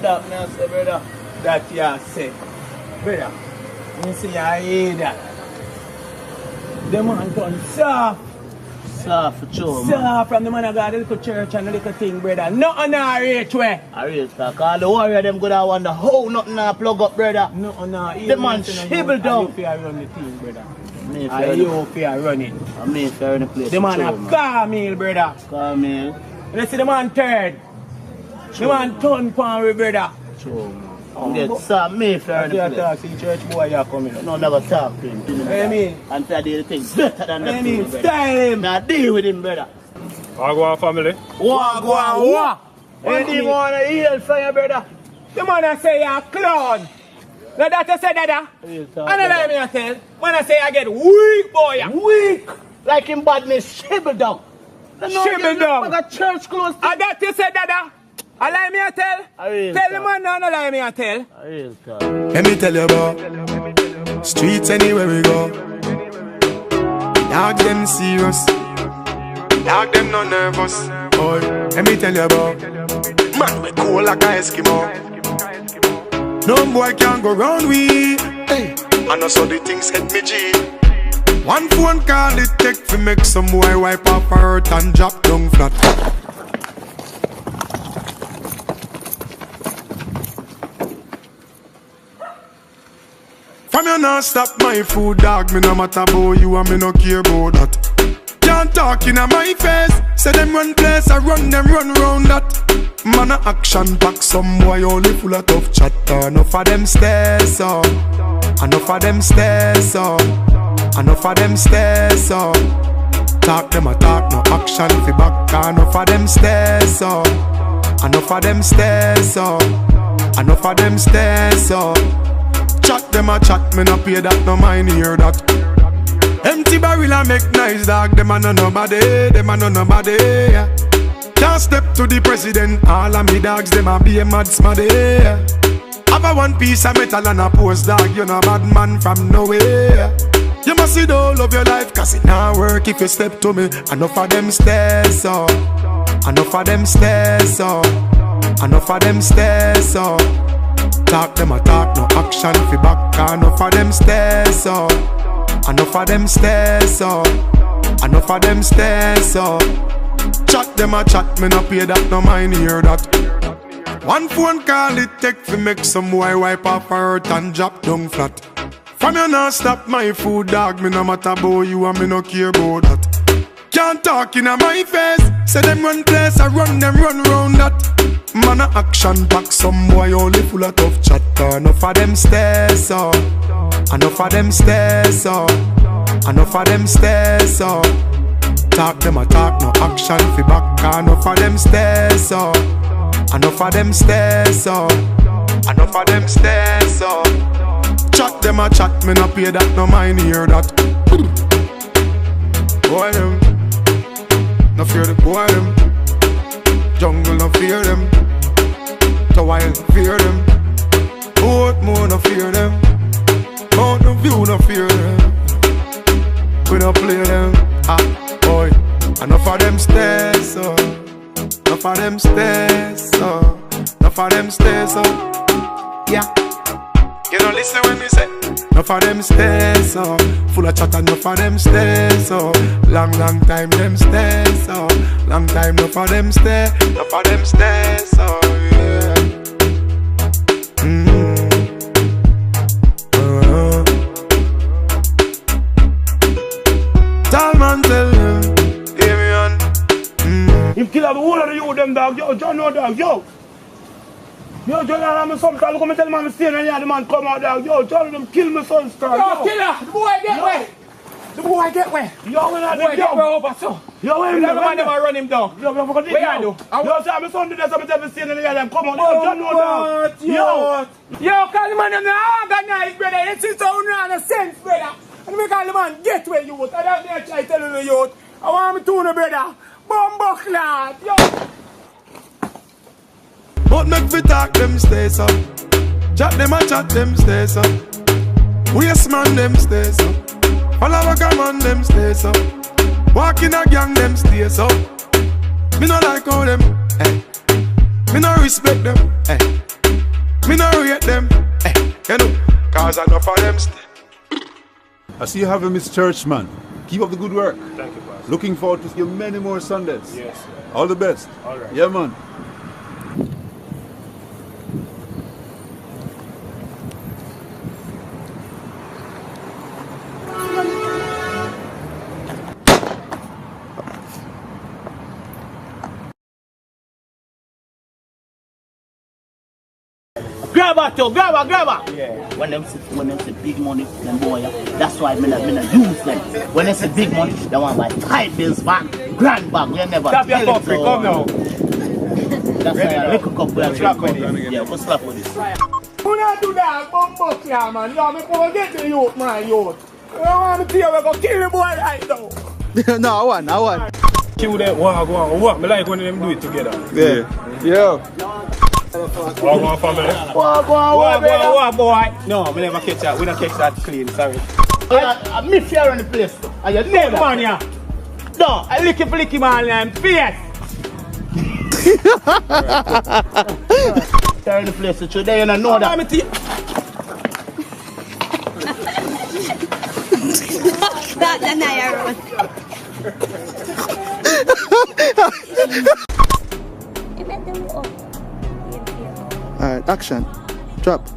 That me say, brother. That you say. Brother, you see I hear that. The man turn soft. Soft for sure, man. Soft from the man of God, the little church and the little thing, brother. Nothing I reach way. I real talk. All the warrior them good I wonder how nothing I plug up, brother. Nothing I. The man shibble down. You fear run the thing, brother. You fear run it. I mean fair in the place. The man a Carmel, brother. Carmel. You see the man third. The man turn pan with brother. True, man. Sam Mayfair in the place. Talk to the church boy you coming. No, never talk to him. What I mean? And I do the things better than that. Style him. Now deal with him, brother. Wagwan family. Wagwan. When do you want to heal for your brother? The man I say you're a clown. Now that you say that, I don't let me tell. When I say I get weak, boy. Weak. Like him badness, shibble down. Shibble down. Like a church close. And that you say that, I lie me a tell. Tell the man now, no lie me a tell. Let me tell you about streets anywhere we go. Dog them serious. Dog them not nervous. Boy, let me tell you about man we cool like a Eskimo. No boy can go round we. Hey, I know so the things hit me G. One phone call it take to make some boy wipe off her hurt and drop down flat. From you not stop my food, dog. Me no matter about you and me no care about that. Can't talk in my face. Say them run place, I run them run round that. Man a action back, some boy only full of tough chatter. Enough of them stairs up, enough of them stairs up, enough of them stairs up. Talk them a talk, no action fi back. Enough of them stairs up, enough of them stairs up, enough of them stairs up. Chat them a chat, me no pay that, no mind hear that. Empty barrel a make nice dog, them a no nobody, them a no nobody, yeah. Can't step to the president, all of me dogs, them a be a mad smaddy, yeah. Have a one piece of metal and a post dog, you no bad man from nowhere. You must see the whole of your life, cause it not work if you step to me. Enough of them stairs up, enough of them stairs up, enough of them stairs up. Talk them a talk, no action fi back. Enough of them stairs up, enough of them stairs up, enough of them stairs up. Chat them a chat, me no pay that, no mind hear that. One phone call it take fi make some boy wipe off her hurt and drop down flat. From you not stop my food, dog. Me no matter about you and me no care about that. Can't talk in my face. Say them run place, I run them run round that. Man a action back, some boy only full of tough chatter. Enough of them stairs up, enough of them stairs up, enough of them stairs up. Talk them a talk, no action fi back. Enough of them stairs up, enough of them stairs up, enough of them stairs up. Chat them a chat, me no pay that, no mind hear that. Boy them, no fear the boy them. Jungle no fear them, the wild no fear them. Boat more no fear them, Mountain View no fear them. We no play them, boy. Enough of them stairs up, enough of them stairs up, enough of them stairs up. Yeah. You don't listen when me say enough of them stairs up, full of chat, enough of them stairs up. Long time them stairs up, long time enough of them stairs, enough of them stairs up, yeah. Tall man tell him, hear me on. Him kill the whole of the youth them dog, yo, John no dog, yo. Yo, John, I'm sometimes come and tell me I'm staying and the man come out there. Yo, John, them kill my son, star. Yo, killer, the boy get away. The boy get away. Yo, when I boy get away over so. Yo, when the man never run him down. Yo, yo, forget it. Where I do? Yo, say my son do that, so I'm telling me staying and them come out. Yo, John, no dog. Yo, call the man them organized, brother. It's his own run of sense, brother. And we call the man get where you youth. I don't need to try telling the youth. I want me to know, brother. Bumbo clad. Yo. But make we talk them stays up, chat them a chat them stays up. Waste man them stays up, all our man them stays up. Walk in a gang them stays up. Me no like how them, hey. Me no respect them, me no rate them, you know, cause enough of them I see you have a Miss Churchman. Keep up the good work. Thank you, boss. Looking forward to see you many more Sundays. Yes. All the best. All right. Yeah, man. Grab her too, grab her. Yeah. When them see big money, them boy, that's why me not use them. When they see big money, they want buy 5 bills back, grand bag. We never Stop your tell cup, it, so, come now. That's why I lick a cup we are drinking. Yeah, we'll slap with this. Who not do that, bumbo clam, man? Yo, me forget the youth, man, youth. You want me to tell you, we go kill the boy right now. No, I want. Kill them, what? Me like when them do it together. Yeah. What family? What, boy? No, me never catch that. We don't catch that clean, sorry. I miss you in the place. And you know Hey, that. man, yeah. No, I lick flicky man and fierce. You're in the place today, you know that. That na Alright, action. Drop.